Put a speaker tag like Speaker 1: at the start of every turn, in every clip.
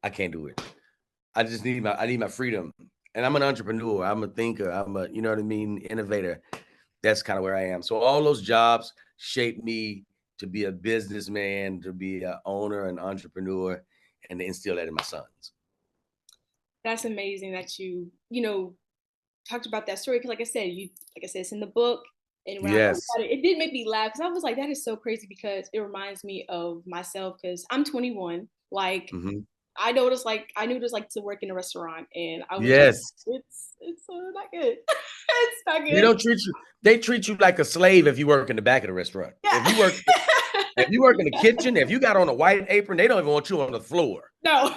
Speaker 1: I can't do it. I just need my freedom. And I'm an entrepreneur. I'm a thinker. You know what I mean, innovator. That's kind of where I am. So all those jobs shaped me to be a businessman, to be an owner, an entrepreneur, and to instill that in my sons.
Speaker 2: That's amazing that you talked about that story. Because like I said, it's in the book. And when I heard
Speaker 1: Yes.
Speaker 2: about it, it did make me laugh because I was like, that is so crazy because it reminds me of myself because I'm 21. Like
Speaker 1: Hmm.
Speaker 2: I knew it was like to work in a restaurant, and I was like,
Speaker 1: Yes.
Speaker 2: it's not good. It's not
Speaker 1: They
Speaker 2: good.
Speaker 1: don't treat you. They treat you like a slave if you work in the back of the restaurant.
Speaker 2: Yeah.
Speaker 1: If you work in the kitchen, if you got on a white apron, they don't even want you on the floor.
Speaker 2: No.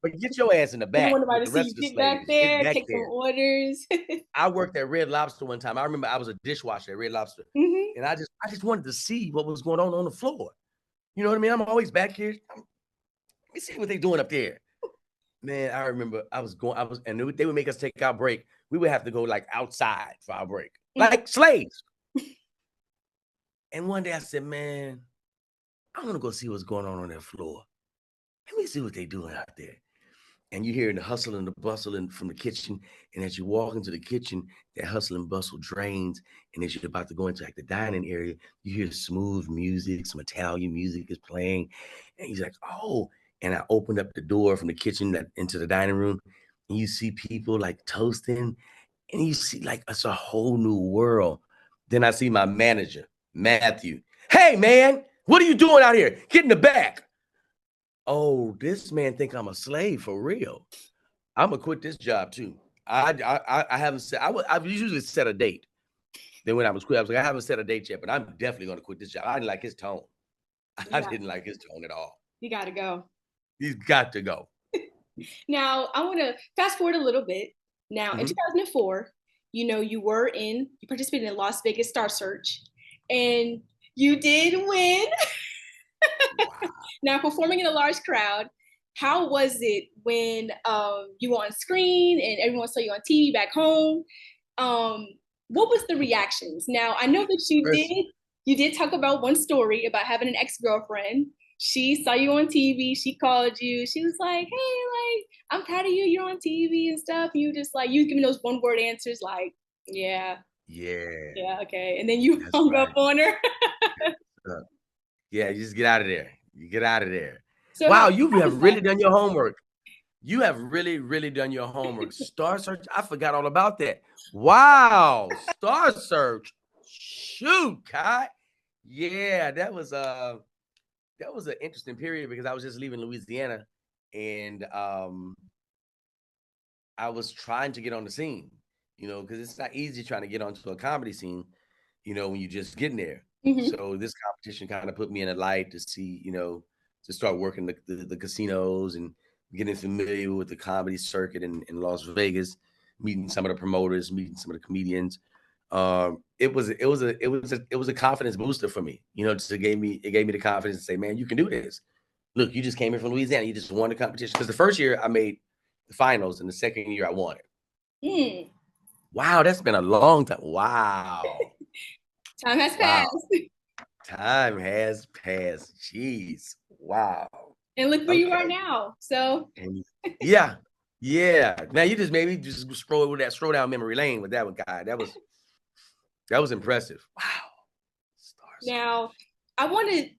Speaker 1: But get your ass in the
Speaker 2: You don't
Speaker 1: back
Speaker 2: want nobody
Speaker 1: with
Speaker 2: to
Speaker 1: the
Speaker 2: see
Speaker 1: rest
Speaker 2: you
Speaker 1: of the
Speaker 2: get back
Speaker 1: slaves. Get
Speaker 2: there,
Speaker 1: back
Speaker 2: take some
Speaker 1: there.
Speaker 2: orders.
Speaker 1: I worked at Red Lobster one time. I remember I was a dishwasher at Red Lobster,
Speaker 2: Hmm.
Speaker 1: and I just wanted to see what was going on the floor. You know what I mean? I'm always back here. Let me see what they doing up there. Man, I remember and they would make us take our break. We would have to go like outside for our break, like slaves. And one day I said, man, I want to go see what's going on that floor. Let me see what they doing out there. And you hear the hustle and the bustle from the kitchen. And as you walk into the kitchen, that hustle and bustle drains. And as you're about to go into like the dining area, you hear smooth music, some Italian music is playing. And he's like, oh. And I opened up the door from the kitchen into the dining room, and you see people like toasting, and you see like it's a whole new world. Then I see my manager, Matthew. Hey man, what are you doing out here? Get in the back. Oh, this man think I'm a slave for real. I'm gonna quit this job too. I haven't set. I've usually set a date. Then when I was quit, I was like, I haven't set a date yet, but I'm definitely gonna quit this job. I didn't like his tone. I
Speaker 2: Yeah,
Speaker 1: didn't like his tone at all.
Speaker 2: you got to go.
Speaker 1: He's got to go.
Speaker 2: Now, I want to fast forward a little bit. Now, in
Speaker 1: Mhm.
Speaker 2: 2004, you participated in Las Vegas Star Search, and you did win.
Speaker 1: Wow.
Speaker 2: Now, performing in a large crowd, how was it when you were on screen and everyone saw you on TV back home? Um, what was the reactions? Now, I know that
Speaker 1: First,
Speaker 2: you did talk about one story about having an ex-girlfriend. She saw you on TV, she called you, she was like, hey, like, I'm proud of you, you're on TV and stuff. You just like you giving those one word answers like, yeah,
Speaker 1: yeah,
Speaker 2: yeah, okay. And then you
Speaker 1: that's
Speaker 2: hung up
Speaker 1: right.
Speaker 2: on her.
Speaker 1: Uh, yeah, you just get out of there. You get out of there.
Speaker 2: So
Speaker 1: Wow, you
Speaker 2: how
Speaker 1: have
Speaker 2: was that?
Speaker 1: really done your homework. You have really, really done your homework. Star Search, I forgot all about that. Wow, Star Search. Shoot, Kai. Yeah, that was an interesting period because I was just leaving Louisiana, and I was trying to get on the scene, because it's not easy trying to get onto a comedy scene, when you're just getting there.
Speaker 2: Mhm.
Speaker 1: So this competition kind of put me in a light to see, to start working the casinos and getting familiar with the comedy circuit in Las Vegas, meeting some of the promoters, meeting some of the comedians. It was a confidence booster for me. Just it gave me the confidence to say, man, you can do this. Look, you just came here from Louisiana. You just won the competition. Because the first year I made the finals, and the second year I won it.
Speaker 2: Mm,
Speaker 1: Wow, that's been a long time. Wow.
Speaker 2: time has
Speaker 1: Wow.
Speaker 2: passed.
Speaker 1: Time has passed. Jeez. Wow.
Speaker 2: And look where you are
Speaker 1: Okay.
Speaker 2: now. So
Speaker 1: And yeah. Yeah. Now you just made me just scroll down memory lane with that one, guy. That was impressive. Wow. Star
Speaker 2: now
Speaker 1: Search.
Speaker 2: I want to,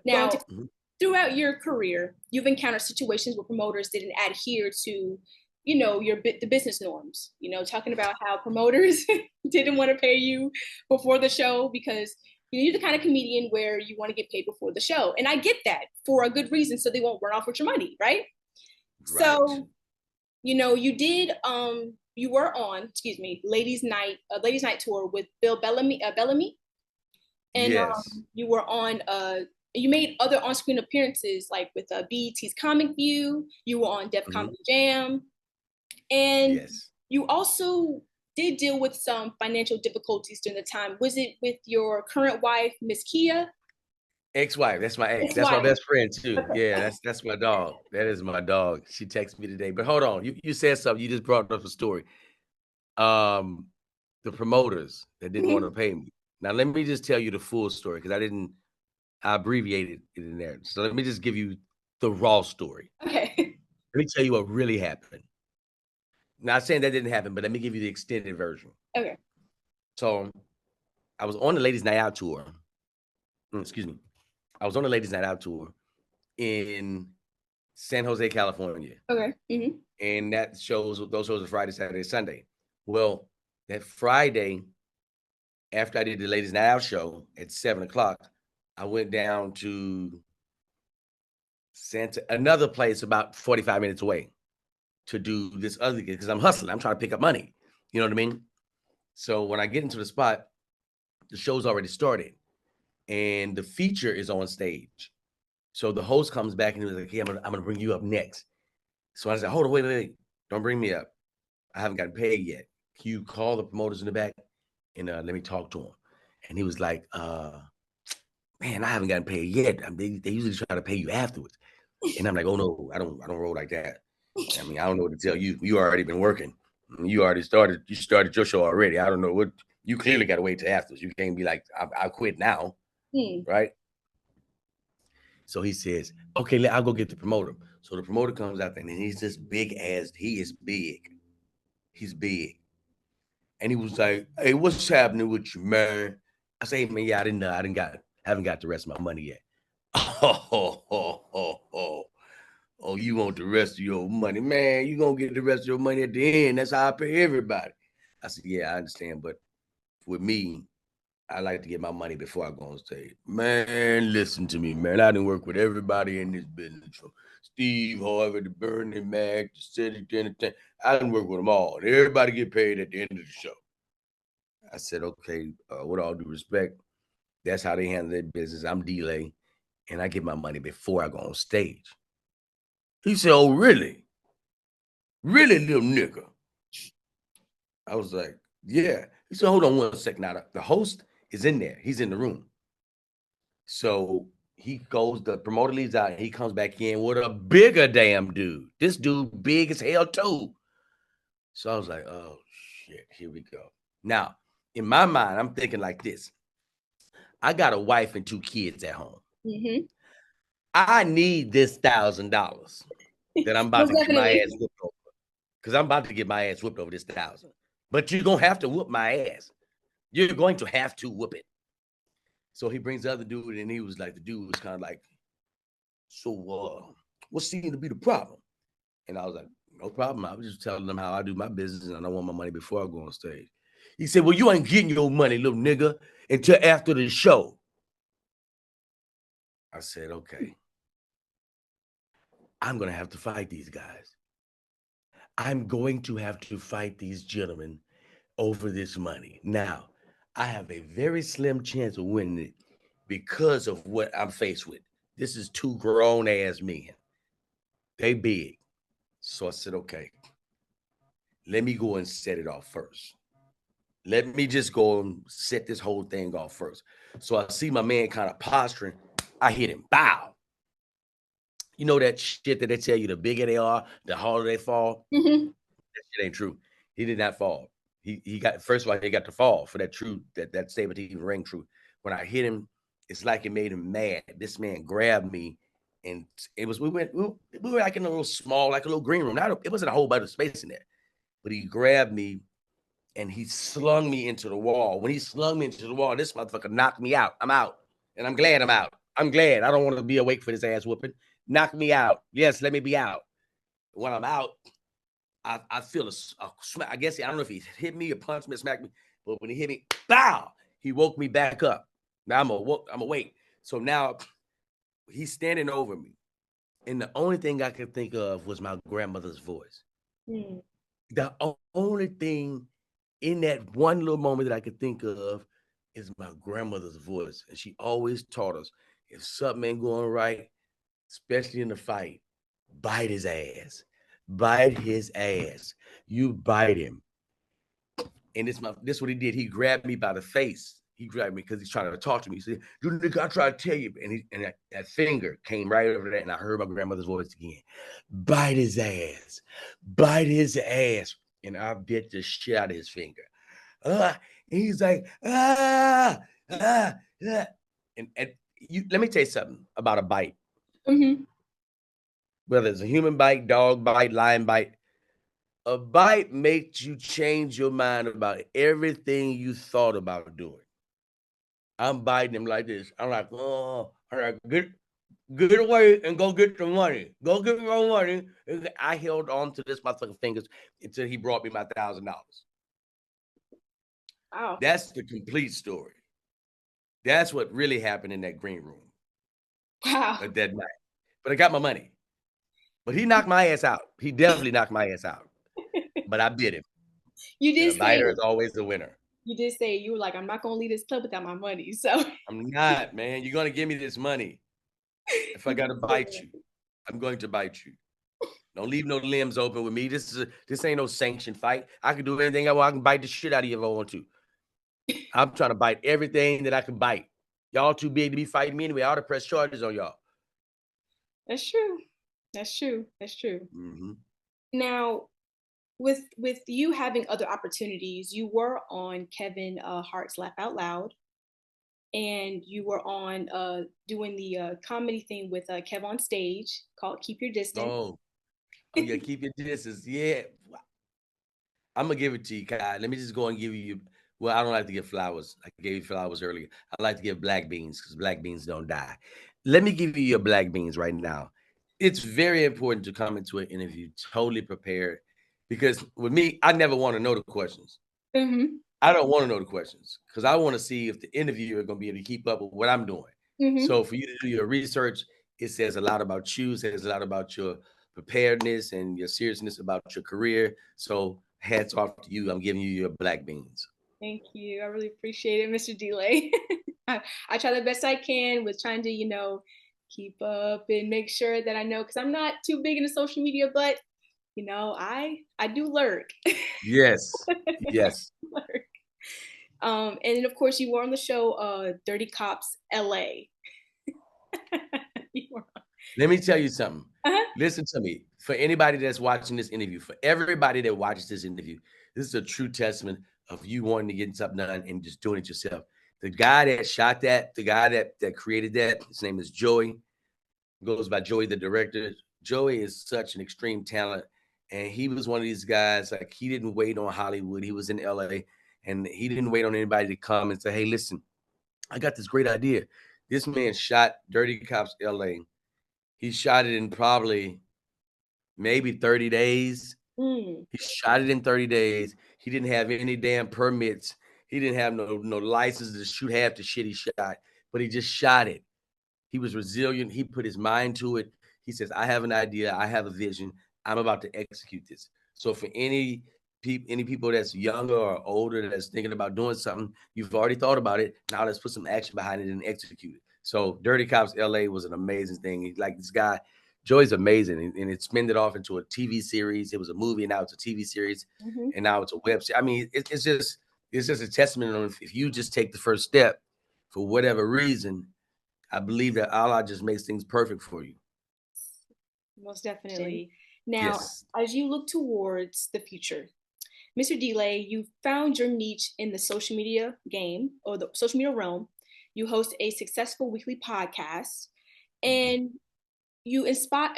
Speaker 2: now
Speaker 1: Mhm.
Speaker 2: throughout your career, you've encountered situations where promoters didn't adhere to, the business norms. Talking about how promoters didn't want to pay you before the show because you're the kind of comedian where you want to get paid before the show, and I get that for a good reason, so they won't run off with your money, right?
Speaker 1: Right.
Speaker 2: So you were on, excuse me, ladies night tour with Bill Bellamy, and
Speaker 1: Yes.
Speaker 2: you were on you made other on-screen appearances like with BET's Comic View. You were on Def
Speaker 1: Mhm.
Speaker 2: Comedy Jam, and
Speaker 1: Yes.
Speaker 2: you also did deal with some financial difficulties during the time. Was it with your current wife, Miss Kia?
Speaker 1: Ex-wife. That's my ex. That's my
Speaker 2: Ex-wife.
Speaker 1: best friend too.
Speaker 2: Okay.
Speaker 1: Yeah, that's my dog. That is my dog. She texted me today. But hold on. You said something. You just brought up a story. Um, the promoters that didn't want
Speaker 2: Mhm.
Speaker 1: to pay me. Now let me just tell you the full story because I abbreviated it in there. So let me just give you the raw story.
Speaker 2: Okay.
Speaker 1: Let me tell you what really happened. Not saying that didn't happen, but let me give you the extended version.
Speaker 2: Okay.
Speaker 1: So I was on the Ladies Night Out tour. Excuse me. I was on the Ladies Night Out tour in San Jose, California.
Speaker 2: Okay. Mm-hmm.
Speaker 1: And those shows are Friday, Saturday, Sunday. Well, that Friday, after I did the Ladies Night Out show at 7:00, I went down to another place about 45 minutes away to do this other gig because I'm hustling. I'm trying to pick up money. You know what I mean? So when I get into the spot, the show's already started and the feature is on stage. So the host comes back and he was like, "Hey, I'm gonna bring you up next." So I said, "Hold on, wait. Don't bring me up. I haven't gotten paid yet. Can you call the promoters in the back and let me talk to him?" And he was like, "Man, I haven't gotten paid yet. They usually try to pay you afterwards." And I'm like, "Oh no, I don't roll like that. I mean, I don't know what to tell you. You already been working. You already started. You started your show already. I don't know what. You clearly got to wait till afterwards. You can't be like, I quit now, right?" So he says, "Okay, I'll go get the promoter." So the promoter comes out there and he's this big ass. He is big. He's big. And he was like, "Hey, what's happening with you, man?" I say, "Man, yeah, haven't got the rest of my money yet." Oh, you want the rest of your money, man? You gonna get the rest of your money at the end. That's how I pay everybody. I said, "Yeah, I understand, but with me, I like to get my money before I go on stage." "Man, listen to me, man. I done work with everybody in this business, from Steve Harvey to Bernie Mac to Cedric Entertainment. I done work with them all. And everybody get paid at the end of the show." I said, "Okay, with all due respect, that's how they handle their business. I'm D-Lai, and I get my money before I go on stage." He said, "Oh, really? Really, little nigga?" I was like, "Yeah." He said, "Hold on one second. Now, the host is in there. He's in the room." So the promoter leaves out, and he comes back in with a bigger damn dude. This dude big as hell too. So I was like, "Oh, shit, here we go." Now, in my mind, I'm thinking like this. I got a wife and 2 kids at home. I need this $1,000 that I'm about
Speaker 2: Most
Speaker 1: to get my
Speaker 2: definitely.
Speaker 1: ass whooped over. Because I'm about to get my ass whooped over this 1,000. But you're gonna have to whoop my ass. You're going to have to whoop it. So he brings the other dude, and he was like, the dude was kind of like, "So what seemed to be the problem?" And I was like, "No problem. I was just telling them how I do my business, and I don't want my money before I go on stage." He said, "Well, you ain't getting your money, little nigga, until after the show." I said, "Okay, I'm gonna have to fight these guys. I'm going to have to fight these gentlemen over this money." Now, I have a very slim chance of winning it because of what I'm faced with. This is 2 grown ass men. They big. So I said, "Okay, let me go and set it off first. Let me just go and set this whole thing off first." So I see my man kind of posturing. I hit him. Bow. You know that shit that they tell you, the bigger they are, the harder they fall? That shit ain't true. He did not fall. He got, first of all, he got to fall for that saber teeth ring true. When I hit him, it's like it made him mad. This man grabbed me, and we were like in a little small, like a little green room. It wasn't a whole bunch of space in there, but he grabbed me and he slung me into the wall. When he slung me into the wall, this motherfucker knocked me out. I'm out, and I'm glad I'm out. I'm glad. I don't want to be awake for this ass whooping. Knock me out. Yes, let me be out. When I'm out, I feel a smack. I guess I don't know if he hit me or punched me or smacked me, but when he hit me, bow, he woke me back up. Now I'm awake. So now he's standing over me, and the only thing I could think of was my grandmother's voice. The only thing in that one little moment that I could think of is my grandmother's voice, and she always taught us, if something ain't going right, especially in the fight, bite his ass. Bite his ass. You bite him. And this what he did. He grabbed me by the face. He grabbed me because he's trying to talk to me. He said, "You nigga, I try to tell you." And that finger came right over there, and I heard my grandmother's voice again. Bite his ass. Bite his ass. And I bit the shit out of his finger. And he's like, ah, ah, ah. And let me tell you something about a bite. whether it's a human bite, dog bite, lion bite, a bite makes you change your mind about everything you thought about doing. I'm biting him like this. I'm like, oh, I'm like, get away and go get the money. Go get my money. And I held on to this motherfucking fingers until he brought me my $1,000.
Speaker 2: Wow.
Speaker 1: That's the complete story. That's what really happened in that green room
Speaker 2: Wow.
Speaker 1: at that night. But I got my money. But he knocked my ass out. He definitely knocked my ass out. But I bit him.
Speaker 2: You
Speaker 1: And
Speaker 2: did
Speaker 1: a
Speaker 2: say
Speaker 1: biter is always the winner.
Speaker 2: you did say you were like, I'm not gonna leave this club without my money. So
Speaker 1: I'm not, man. You're gonna give me this money. If I gotta bite you, I'm going to bite you. Don't leave no limbs open with me. This ain't no sanctioned fight. I can do anything I want. I can bite the shit out of you if I want to. I'm trying to bite everything that I can bite. Y'all too big to be fighting me anyway. I ought to press charges on y'all.
Speaker 2: that's true. That's true. That's true.
Speaker 1: Mm-hmm.
Speaker 2: Now, with you having other opportunities, you were on Kevin Hart's Laugh Out Loud, and you were on doing the comedy thing with Kev on Stage called Keep Your Distance.
Speaker 1: Oh yeah, keep your distance. Yeah. I'm gonna give it to you, Kai. Let me just go and give you. Well, I don't like to give flowers. I gave you flowers earlier. I like to give black beans because black beans don't die. Let me give you your black beans right now. It's very important to come into an interview totally prepared because with me, I never want to know the questions.
Speaker 2: Mm-hmm.
Speaker 1: I don't want to know the questions because I want to see if the interviewer is going to be able to keep up with what I'm doing.
Speaker 2: Mm-hmm.
Speaker 1: So for you to do your research, it says a lot about you, says a lot about your preparedness and your seriousness about your career. So hats off to you. I'm giving you your black beans.
Speaker 2: Thank you. I really appreciate it, Mr. D-Lai. I try the best I can with trying to, keep up and make sure that I know because I'm not too big into social media, but I do lurk.
Speaker 1: Yes. Yes.
Speaker 2: Lurk. And then of course you were on the show Dirty Cops LA.
Speaker 1: Let me tell you something.
Speaker 2: Uh-huh.
Speaker 1: Listen to me. For anybody that's watching this interview, for everybody that watches this interview, this is a true testament of you wanting to get something done and just doing it yourself. The guy that shot that, the guy that created that, his name is Joey. Goes by Joey, the director. Joey is such an extreme talent. And he was one of these guys, like he didn't wait on Hollywood. He was in LA and he didn't wait on anybody to come and say, hey, listen, I got this great idea. This man shot Dirty Cops LA. He shot it in probably maybe 30 days.
Speaker 2: Mm.
Speaker 1: He shot it in 30 days. He didn't have any damn permits. He didn't have no license to shoot half the shit he shot, but he just shot it. He was resilient. He put his mind to it. He says, I have an idea. I have a vision. I'm about to execute this. So for any people that's younger or older that's thinking about doing something, you've already thought about it. Now let's put some action behind it and execute it. So Dirty Cops LA was an amazing thing. Like this guy, Joey's amazing. And it spun it off into a TV series. It was a movie, and now it's a TV series,
Speaker 2: Mm-hmm.
Speaker 1: and now it's a web series. I mean, it's just a testament on if you just take the first step for whatever reason, I believe that Allah just makes things perfect for you.
Speaker 2: Most definitely. Now,
Speaker 1: Yes.
Speaker 2: as you look towards the future, Mr. D-Lai, you found your niche in the social media game or the social media realm. You host a successful weekly podcast, and you aspire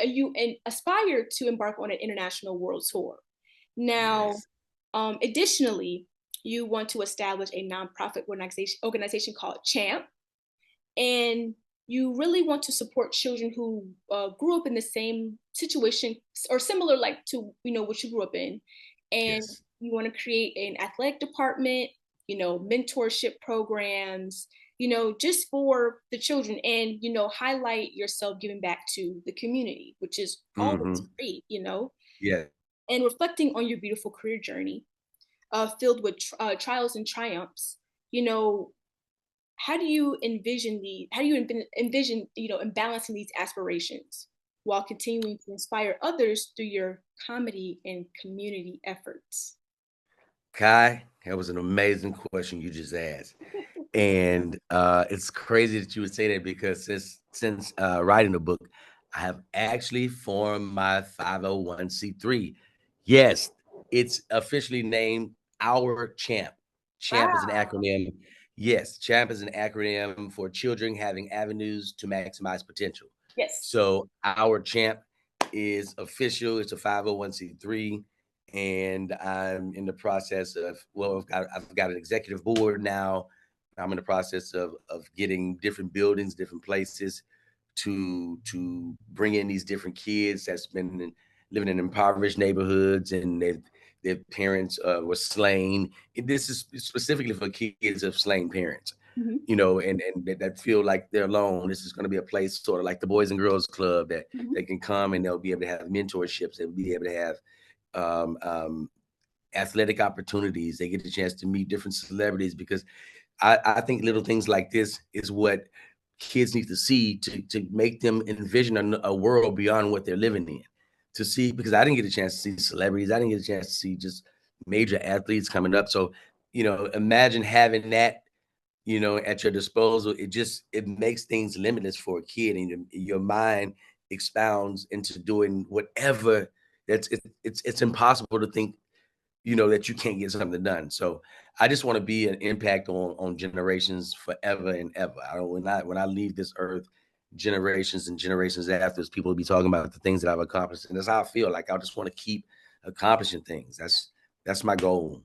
Speaker 2: to embark on an international world tour. Now,
Speaker 1: Yes.
Speaker 2: Additionally, you want to establish a nonprofit organization called Champ, and you really want to support children who grew up in the same situation or similar like to what you grew up in, and
Speaker 1: Yes.
Speaker 2: you want to create an athletic department, mentorship programs, just for the children, and highlight yourself giving back to the community, which is always
Speaker 1: Mm-hmm.
Speaker 2: great,
Speaker 1: Yeah.
Speaker 2: and reflecting on your beautiful career journey filled with trials and triumphs. How do you envision in balancing these aspirations while continuing to inspire others through your comedy and community efforts?
Speaker 1: Kai, that was an amazing question you just asked. And it's crazy that you would say that because since writing the book, I have actually formed my 501c3. Yes, it's officially named Our Champ. Champ is an
Speaker 2: Wow.
Speaker 1: acronym. Yes, CHAMP is an acronym for Children Having Avenues to Maximize Potential.
Speaker 2: Yes.
Speaker 1: So Our Champ, is official. It's a 501c3, and I'm in the process of, well, I've got an executive board now. I'm in the process of getting different buildings, different places to bring in these different kids that's been living in impoverished neighborhoods, and their parents were slain. This is specifically for kids of slain parents,
Speaker 2: Mhm.
Speaker 1: and that feel like they're alone. This is going to be a place sort of like the Boys and Girls Club that
Speaker 2: Mhm.
Speaker 1: they can come and they'll be able to have mentorships. They'll be able to have um, um, athletic opportunities. They get a chance to meet different celebrities, because I think little things like this is what kids need to see to make them envision a world beyond what they're living in. To see, because I didn't get a chance to see celebrities, I didn't get a chance to see just major athletes coming up. So, imagine having that, at your disposal. It makes things limitless for a kid, and your mind expounds into doing whatever. It's impossible to think, that you can't get something done. So I just want to be an impact on generations forever and ever. I don't when I leave this earth, generations and generations after, people will be talking about the things that I've accomplished. And that's how I feel. Like I just want to keep accomplishing things. That's my goal.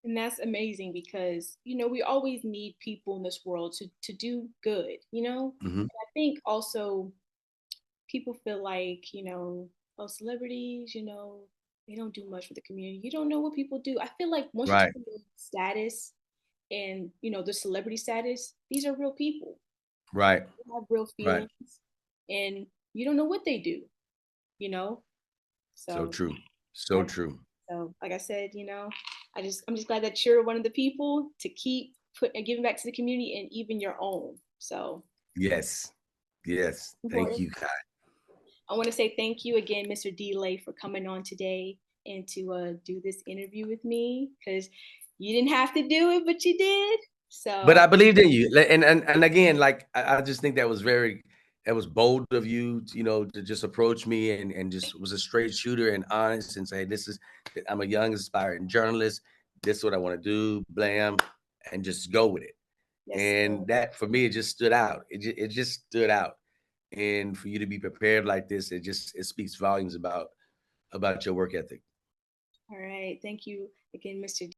Speaker 2: And that's amazing because, we always need people in this world to do good,
Speaker 1: Hmm.
Speaker 2: And I think also people feel like, oh, celebrities, they don't do much for the community. You don't know what people do. I feel like once you
Speaker 1: Right.
Speaker 2: talk about status and, the celebrity status, these are real people.
Speaker 1: Right.
Speaker 2: They have real
Speaker 1: Right.
Speaker 2: feelings and you don't know what they do, you know?
Speaker 1: So
Speaker 2: So
Speaker 1: true. So
Speaker 2: I
Speaker 1: true.
Speaker 2: so like I said, I'm just glad that you're one of the people to keep giving back to the community and even your own. So
Speaker 1: Yes. Yes. Thank
Speaker 2: important.
Speaker 1: you, Kai.
Speaker 2: I want to say thank you again, Mr. D-Lai, for coming on today and to do this interview with me because you didn't have to do it, but you did.
Speaker 1: But
Speaker 2: So
Speaker 1: I believed in you. And again, like I just think that was bold of you, to just approach me, and just was a straight shooter and honest, and say, I'm a young aspiring journalist. This is what I want to do, blam, and just go with it.
Speaker 2: yes, sir.
Speaker 1: And that for me, it just stood out. It just stood out. And for you to be prepared like this, it speaks volumes about your work ethic.
Speaker 2: All right. Thank you again, Mr.